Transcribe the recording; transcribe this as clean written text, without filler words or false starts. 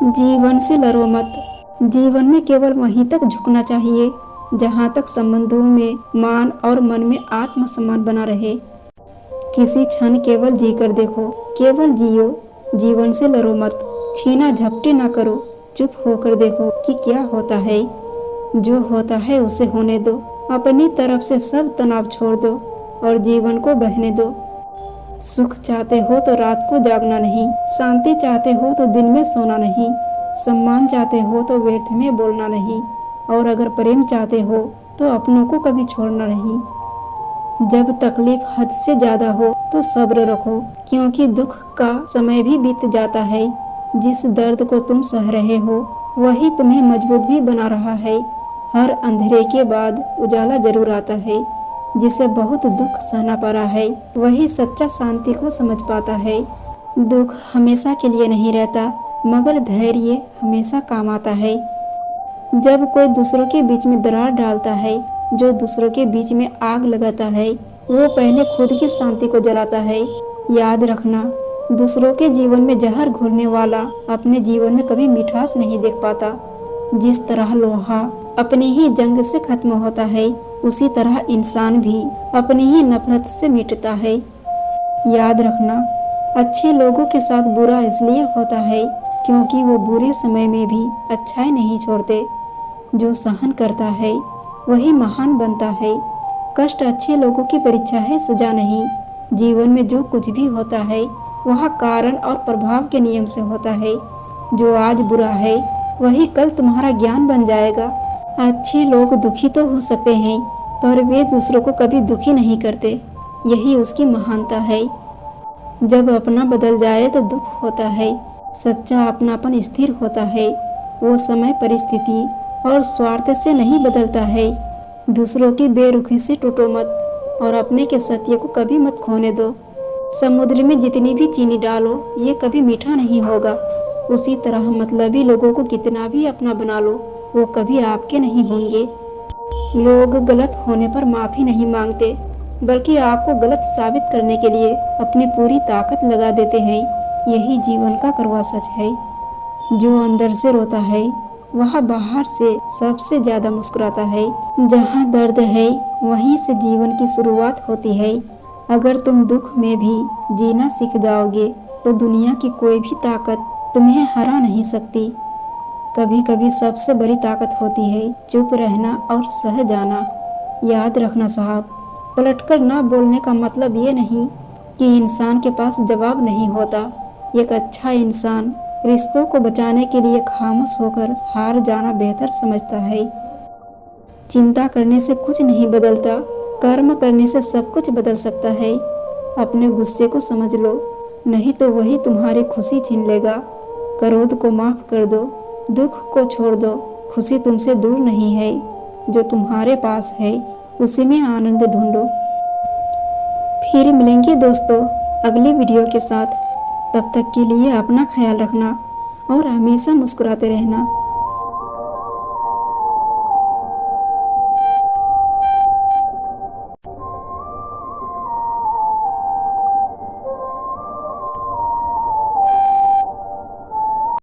जीवन से लड़ो मत। जीवन में केवल वहीं तक झुकना चाहिए जहां तक संबंधों में मान और मन में आत्मसम्मान बना रहे। किसी क्षण केवल जीकर देखो, केवल जियो। जीवन से लड़ो मत, छीना झपटी ना करो। चुप होकर देखो कि क्या होता है। जो होता है उसे होने दो। अपनी तरफ से सब तनाव छोड़ दो और जीवन को बहने दो। सुख चाहते हो तो रात को जागना नहीं, शांति चाहते हो तो दिन में सोना नहीं, सम्मान चाहते हो तो व्यर्थ में बोलना नहीं, और अगर प्रेम चाहते हो तो अपनों को कभी छोड़ना नहीं। जब तकलीफ हद से ज्यादा हो तो सब्र रखो, क्योंकि दुख का समय भी बीत जाता है। जिस दर्द को तुम सह रहे हो वही तुम्हें मजबूत भी बना रहा है। हर अंधेरे के बाद उजाला जरूर आता है। जिसे बहुत दुख सहना पड़ा है वही सच्चा शांति को समझ पाता है। दुख हमेशा के लिए नहीं रहता, मगर धैर्य हमेशा काम आता है। जब कोई दूसरों के बीच में दरार डालता है, जो दूसरों के बीच में आग लगाता है, वो पहले खुद की शांति को जलाता है। याद रखना, दूसरों के जीवन में जहर घोलने वाला अपने जीवन में कभी मिठास नहीं देख पाता। जिस तरह लोहा अपनी ही जंग से खत्म होता है, उसी तरह इंसान भी अपनी ही नफरत से मिटता है। याद रखना, अच्छे लोगों के साथ बुरा इसलिए होता है क्योंकि वो बुरे समय में भी अच्छाई नहीं छोड़ते। जो सहन करता है वही महान बनता है। कष्ट अच्छे लोगों की परीक्षा है, सजा नहीं। जीवन में जो कुछ भी होता है वह कारण और प्रभाव के नियम से होता है। जो आज बुरा है वही कल तुम्हारा ज्ञान बन जाएगा। अच्छे लोग दुखी तो हो सकते हैं, पर वे दूसरों को कभी दुखी नहीं करते। यही उसकी महानता है। जब अपना बदल जाए तो दुख होता है। सच्चा अपनापन स्थिर होता है। वो समय, परिस्थिति और स्वार्थ से नहीं बदलता है। दूसरों की बेरुखी से टूटो मत और अपने के सत्य को कभी मत खोने दो। समुद्र में जितनी भी चीनी डालो ये कभी मीठा नहीं होगा। उसी तरह मतलबी लोगों को कितना भी अपना बना लो, वो कभी आपके नहीं होंगे। लोग गलत होने पर माफ़ी नहीं मांगते, बल्कि आपको गलत साबित करने के लिए अपनी पूरी ताकत लगा देते हैं। यही जीवन का कड़वा सच है। जो अंदर से रोता है वह बाहर से सबसे ज़्यादा मुस्कुराता है। जहाँ दर्द है वहीं से जीवन की शुरुआत होती है। अगर तुम दुख में भी जीना सीख जाओगे तो दुनिया की कोई भी ताकत तुम्हें हरा नहीं सकती। कभी कभी सबसे बड़ी ताकत होती है चुप रहना और सह जाना। याद रखना साहब, पलटकर ना बोलने का मतलब ये नहीं कि इंसान के पास जवाब नहीं होता। एक अच्छा इंसान रिश्तों को बचाने के लिए खामोश होकर हार जाना बेहतर समझता है। चिंता करने से कुछ नहीं बदलता, कर्म करने से सब कुछ बदल सकता है। अपने गुस्से को समझ लो, नहीं तो वही तुम्हारी खुशी छीन लेगा। क्रोध को माफ कर दो, दुख को छोड़ दो। खुशी तुमसे दूर नहीं है, जो तुम्हारे पास है उसी में आनंद ढूंढो। फिर मिलेंगे दोस्तों अगली वीडियो के साथ। तब तक के लिए अपना ख्याल रखना और हमेशा मुस्कुराते रहना।